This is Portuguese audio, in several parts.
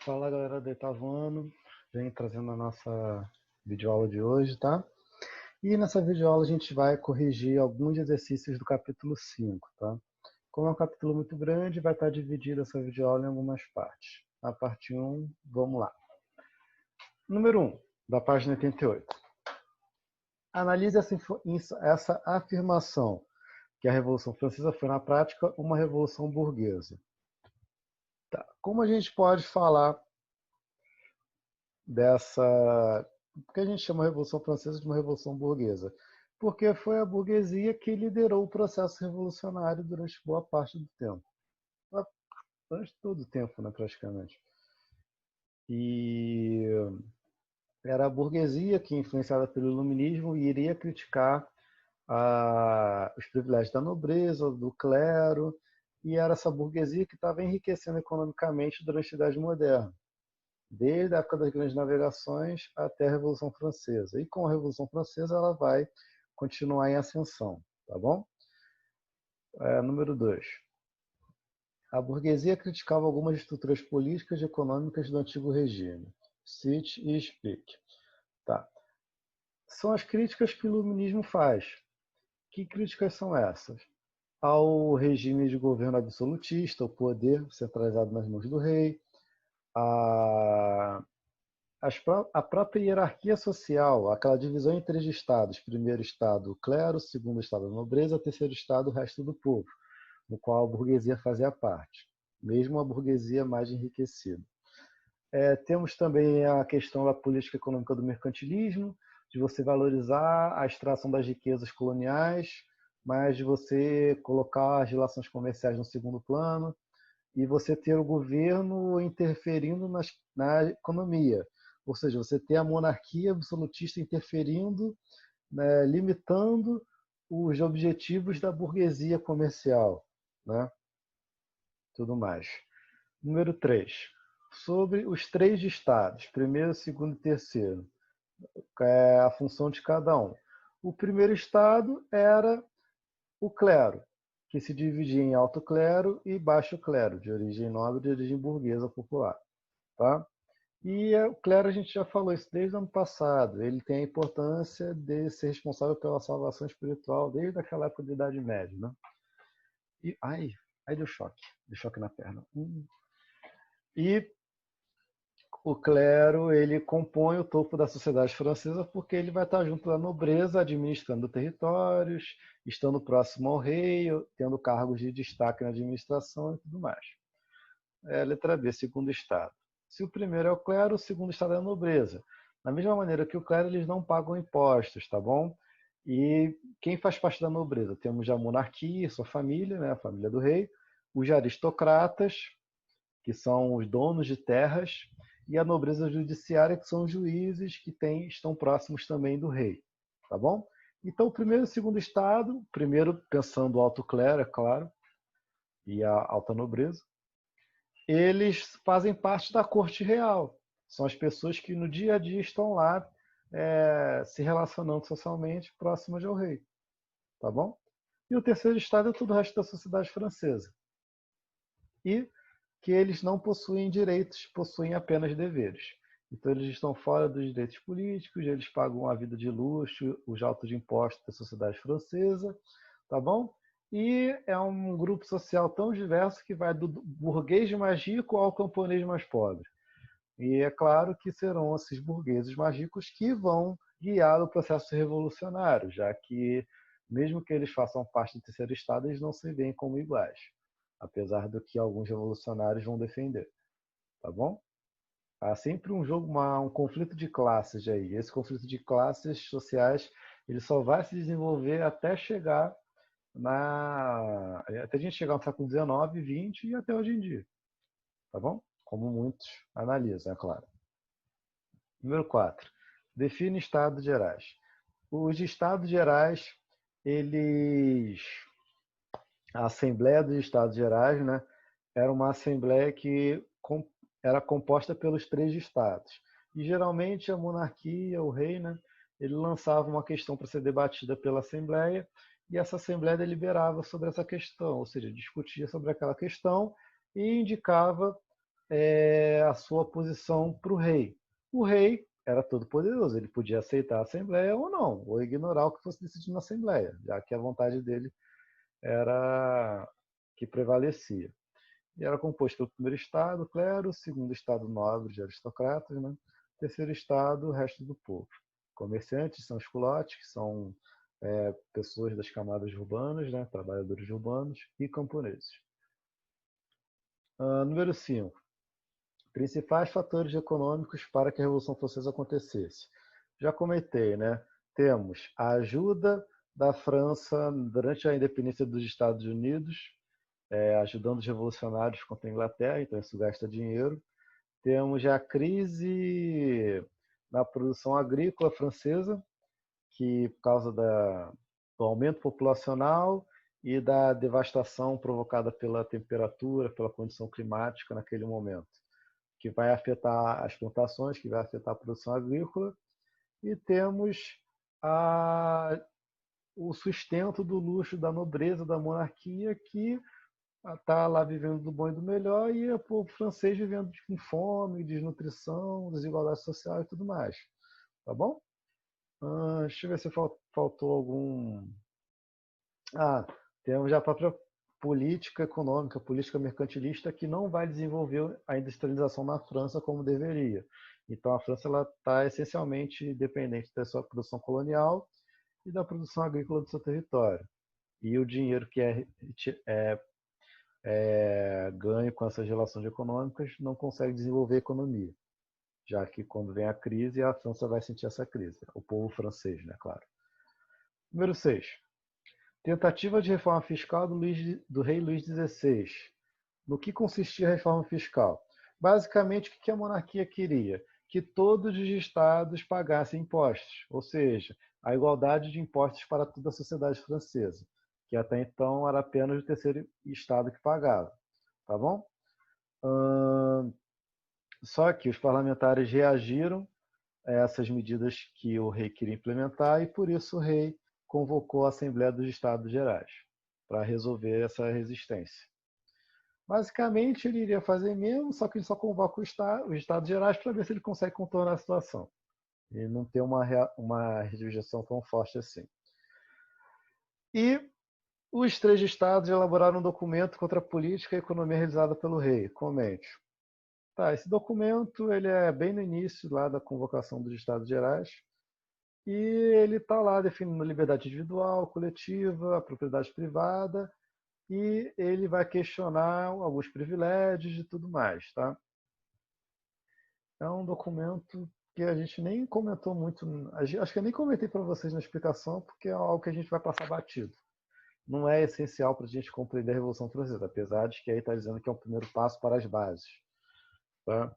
Fala galera do oitavo ano, vem trazendo a nossa videoaula de hoje, tá? E nessa videoaula a gente vai corrigir alguns exercícios do capítulo 5, tá? Como é um capítulo muito grande, vai estar dividida essa videoaula em algumas partes. A parte um, vamos lá. Número um, da página 88. Analise essa afirmação, que a Revolução Francesa foi na prática uma revolução burguesa. Tá. Como a gente pode falar dessa. Por que a gente chama a Revolução Francesa de uma revolução burguesa? Porque foi a burguesia que liderou o processo revolucionário durante boa parte do tempo. Durante todo o tempo, né, praticamente. E era a burguesia que, influenciada pelo iluminismo, iria criticar os privilégios da nobreza, do clero, e era essa burguesia que estava enriquecendo economicamente durante a Idade Moderna, desde a época das grandes navegações até a Revolução Francesa. E com a Revolução Francesa ela vai continuar em ascensão, tá bom? Número 2. A burguesia criticava algumas estruturas políticas e econômicas do antigo regime. Cite e explique. Tá. São as críticas que o iluminismo faz. Que críticas são essas? Ao regime de governo absolutista, o poder centralizado nas mãos do rei, a a própria hierarquia social, aquela divisão em três estados: primeiro estado, o clero; segundo estado, a nobreza; terceiro estado, o resto do povo, no qual a burguesia fazia parte, mesmo a burguesia mais enriquecida. Temos também a questão da política econômica do mercantilismo, de você valorizar a extração das riquezas coloniais, mas de você colocar as relações comerciais no segundo plano, e você ter o governo interferindo na economia. Ou seja, você ter a monarquia absolutista interferindo, né, limitando os objetivos da burguesia comercial, né? Tudo mais. Número 3. Sobre os três estados, primeiro, segundo e terceiro, a função de cada um. O primeiro estado era o clero, que se dividia em alto clero e baixo clero, de origem nobre e de origem burguesa popular. Tá? E o clero, a gente já falou isso desde o ano passado, ele tem a importância de ser responsável pela salvação espiritual desde aquela época da Idade Média. Né? E, ai, deu choque na perna. E o clero, ele compõe o topo da sociedade francesa porque ele vai estar junto da nobreza, administrando territórios, estando próximo ao rei, tendo cargos de destaque na administração e tudo mais. Letra B, segundo estado. Se o primeiro é o clero, o segundo estado é a nobreza. Da mesma maneira que o clero, eles não pagam impostos, tá bom? E quem faz parte da nobreza? Temos a monarquia, sua família, né, a família do rei, os aristocratas, que são os donos de terras, e a nobreza judiciária, que são os juízes que estão próximos também do rei, tá bom? Então, o primeiro e o segundo estado, primeiro pensando o alto clero, é claro, e a alta nobreza, eles fazem parte da corte real. São as pessoas que no dia a dia estão lá se relacionando socialmente próximas ao rei, tá bom? E o terceiro estado é todo o resto da sociedade francesa. E que eles não possuem direitos, possuem apenas deveres. Então eles estão fora dos direitos políticos, eles pagam a vida de luxo, os altos impostos da sociedade francesa, tá bom? E é um grupo social tão diverso que vai do burguês mais rico ao camponês mais pobre. E é claro que serão esses burgueses mais ricos que vão guiar o processo revolucionário, já que, mesmo que eles façam parte do terceiro estado, eles não se veem como iguais, apesar do que alguns revolucionários vão defender, tá bom? Há sempre um jogo, um conflito de classes aí. Esse conflito de classes sociais, ele só vai se desenvolver até chegar até a gente chegar no século XIX, XX e até hoje em dia, tá bom? Como muitos analisam, é claro. Número 4. Define estados gerais. Os estados gerais, eles a Assembleia dos Estados Gerais, né, era uma assembleia que era composta pelos três estados. E geralmente a monarquia, o rei, né, ele lançava uma questão para ser debatida pela Assembleia e essa Assembleia deliberava sobre essa questão, ou seja, discutia sobre aquela questão e indicava a sua posição para o rei. O rei era todo poderoso, ele podia aceitar a Assembleia ou não, ou ignorar o que fosse decidido na Assembleia, já que a vontade dele era que prevalecia. E era composto pelo primeiro estado, clero, segundo estado, nobre de aristocratas, né? Terceiro estado, o resto do povo. Comerciantes são os culotes, que são pessoas das camadas urbanas, né? Trabalhadores urbanos, e camponeses. Número 5. Principais fatores econômicos para que a Revolução Francesa acontecesse. Já comentei, né? Temos a ajuda da França durante a independência dos Estados Unidos, ajudando os revolucionários contra a Inglaterra, então isso gasta dinheiro. Temos a crise na produção agrícola francesa, que por causa do aumento populacional e da devastação provocada pela temperatura, pela condição climática naquele momento, que vai afetar as plantações, que vai afetar a produção agrícola. E temos o sustento do luxo da nobreza, da monarquia, que está lá vivendo do bom e do melhor, e o povo francês vivendo com fome, desnutrição, desigualdade social e tudo mais. Tá bom? Deixa eu ver se faltou algum. Temos já a própria política econômica, política mercantilista, que não vai desenvolver a industrialização na França como deveria. Então a França está essencialmente dependente da sua produção colonial e da produção agrícola do seu território. E o dinheiro que ganho com essas relações econômicas não consegue desenvolver a economia, já que quando vem a crise, a França vai sentir essa crise. O povo francês, né, claro. Número 6. Tentativa de reforma fiscal do rei Luís XVI. No que consistia a reforma fiscal? Basicamente, o que a monarquia queria? Que todos os estados pagassem impostos, ou seja, a igualdade de impostos para toda a sociedade francesa, que até então era apenas o terceiro estado que pagava. Tá bom? Só que os parlamentares reagiram a essas medidas que o rei queria implementar e por isso o rei convocou a Assembleia dos Estados Gerais para resolver essa resistência. Basicamente, ele iria fazer mesmo, só que ele só convoca os Estados Gerais para ver se ele consegue contornar a situação e não ter uma rejeição tão forte assim. E os três estados elaboraram um documento contra a política e a economia realizada pelo rei. Comente. Tá, esse documento ele é bem no início lá da convocação dos Estados Gerais e ele está lá definindo a liberdade individual, coletiva, a propriedade privada e ele vai questionar alguns privilégios e tudo mais, tá? É um documento que a gente nem comentou muito, acho que eu nem comentei para vocês na explicação porque é algo que a gente vai passar batido. Não é essencial para a gente compreender a Revolução Francesa, apesar de que aí está dizendo que é um primeiro passo para as bases, tá?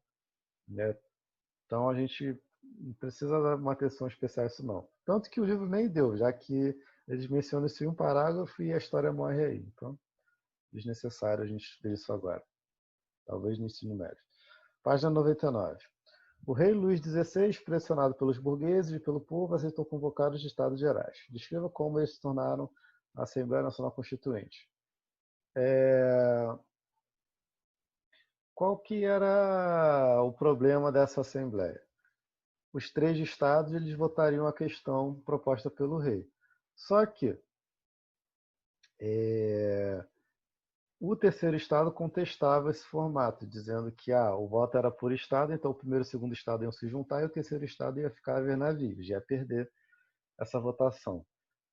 Então a gente não precisa dar uma atenção especial a isso não. Tanto que o livro nem deu, já que eles mencionam isso em um parágrafo e a história morre aí. Então, desnecessário a gente ver isso agora. Talvez no ensino médio. Página 99. O rei Luís XVI, pressionado pelos burgueses e pelo povo, aceitou convocar os Estados Gerais. Descreva como eles se tornaram a Assembleia Nacional Constituinte. Qual que era o problema dessa Assembleia? Os três estados eles votariam a questão proposta pelo rei. Só que o terceiro estado contestava esse formato, dizendo que o voto era por estado, então o primeiro e o segundo estado iam se juntar e o terceiro estado ia ficar a ver navios, ia perder essa votação.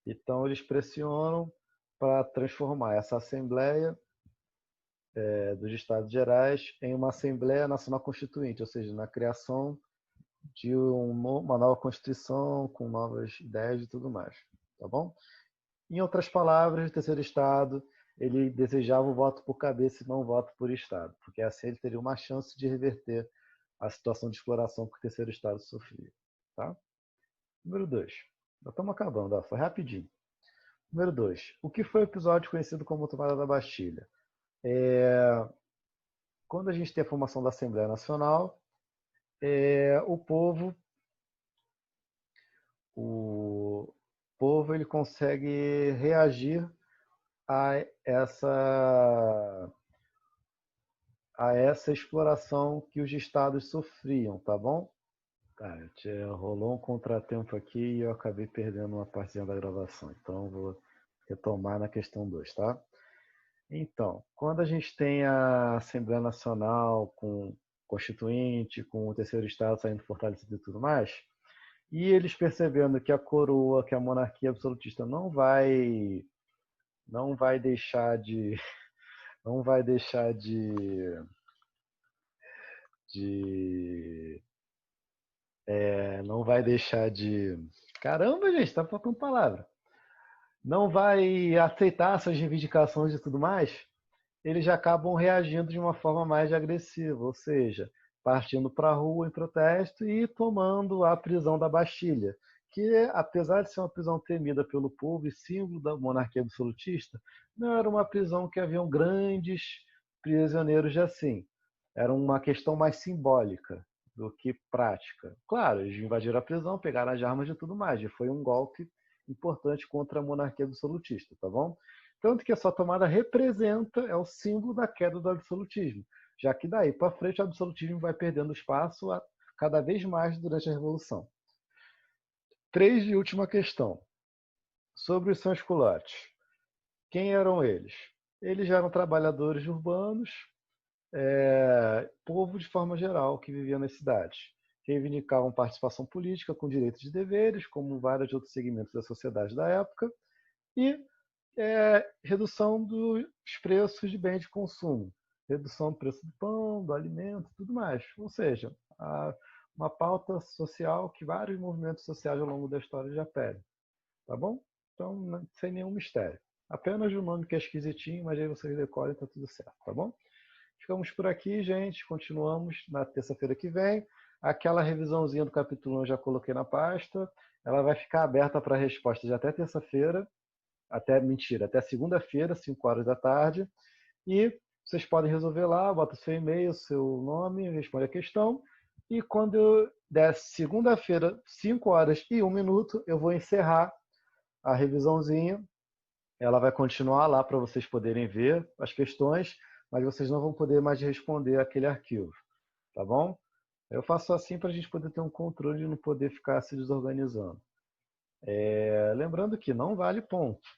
Então eles pressionam para transformar essa Assembleia dos Estados Gerais em uma Assembleia Nacional Constituinte, ou seja, na criação de uma nova Constituição com novas ideias e tudo mais, tá bom? Em outras palavras, o terceiro estado ele desejava o voto por cabeça e não o voto por estado, porque assim ele teria uma chance de reverter a situação de exploração que o terceiro estado sofria, tá? Número 2. Já estamos acabando, foi rapidinho. Número 2. O que foi o episódio conhecido como Tomada da Bastilha? Quando a gente tem a formação da Assembleia Nacional, o povo ele consegue reagir a a essa exploração que os estados sofriam, tá bom? Tá, rolou um contratempo aqui e eu acabei perdendo uma partezinha da gravação, então eu vou retomar na questão 2, tá? Então, quando a gente tem a Assembleia Nacional com Constituinte, com o terceiro Estado saindo fortalecido e tudo mais, e eles percebendo que a coroa, que a monarquia absolutista não vai deixar de, não vai deixar de, não vai deixar de, caramba, gente, tá faltando palavra. Não vai aceitar essas reivindicações e tudo mais, eles já acabam reagindo de uma forma mais agressiva, ou seja, partindo para a rua em protesto e tomando a prisão da Bastilha, que, apesar de ser uma prisão temida pelo povo e símbolo da monarquia absolutista, não era uma prisão que haviam grandes prisioneiros de assim. Era uma questão mais simbólica do que prática. Claro, eles invadiram a prisão, pegaram as armas e tudo mais, e foi um golpe importante contra a monarquia absolutista, tá bom? Tanto que essa tomada representa, é o símbolo da queda do absolutismo, já que daí para frente o absolutismo vai perdendo espaço cada vez mais durante a Revolução. 3 de última questão. Sobre os sans-culottes. Quem eram eles? Eles eram trabalhadores urbanos, povo de forma geral que vivia nas cidades. Reivindicavam participação política com direitos e deveres, como vários outros segmentos da sociedade da época, e redução dos preços de bens de consumo, redução do preço do pão, do alimento, tudo mais. Ou seja, uma pauta social que vários movimentos sociais ao longo da história já pedem. Tá bom? Então, sem nenhum mistério. Apenas o nome que é esquisitinho, mas aí vocês decorem e tá tudo certo, tá bom? Ficamos por aqui, gente. Continuamos na terça-feira que vem. Aquela revisãozinha do capítulo 1 eu já coloquei na pasta. Ela vai ficar aberta para respostas até terça-feira, até segunda-feira, 5 horas da tarde. E vocês podem resolver lá, bota seu e-mail, seu nome, responde a questão. E quando eu der segunda-feira, 5 horas e 1 minuto, eu vou encerrar a revisãozinha. Ela vai continuar lá para vocês poderem ver as questões, mas vocês não vão poder mais responder aquele arquivo, tá bom? Eu faço assim para a gente poder ter um controle e não poder ficar se desorganizando. Lembrando que não vale ponto,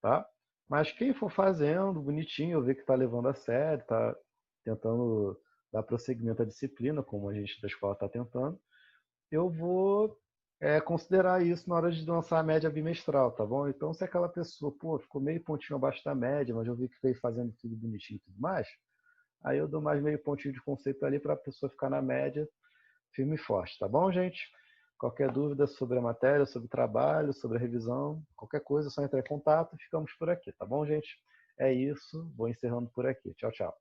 tá? Mas quem for fazendo bonitinho, eu ver que está levando a sério, está tentando dar prosseguimento à disciplina, como a gente da escola está tentando, eu vou considerar isso na hora de lançar a média bimestral, tá bom? Então, se aquela pessoa, pô, ficou meio pontinho abaixo da média, mas eu vi que veio fazendo tudo bonitinho e tudo mais, aí eu dou mais meio pontinho de conceito ali para a pessoa ficar na média firme e forte, tá bom, gente? Qualquer dúvida sobre a matéria, sobre o trabalho, sobre a revisão, qualquer coisa, é só entrar em contato. Ficamos por aqui, tá bom, gente? É isso. Vou encerrando por aqui. Tchau, tchau.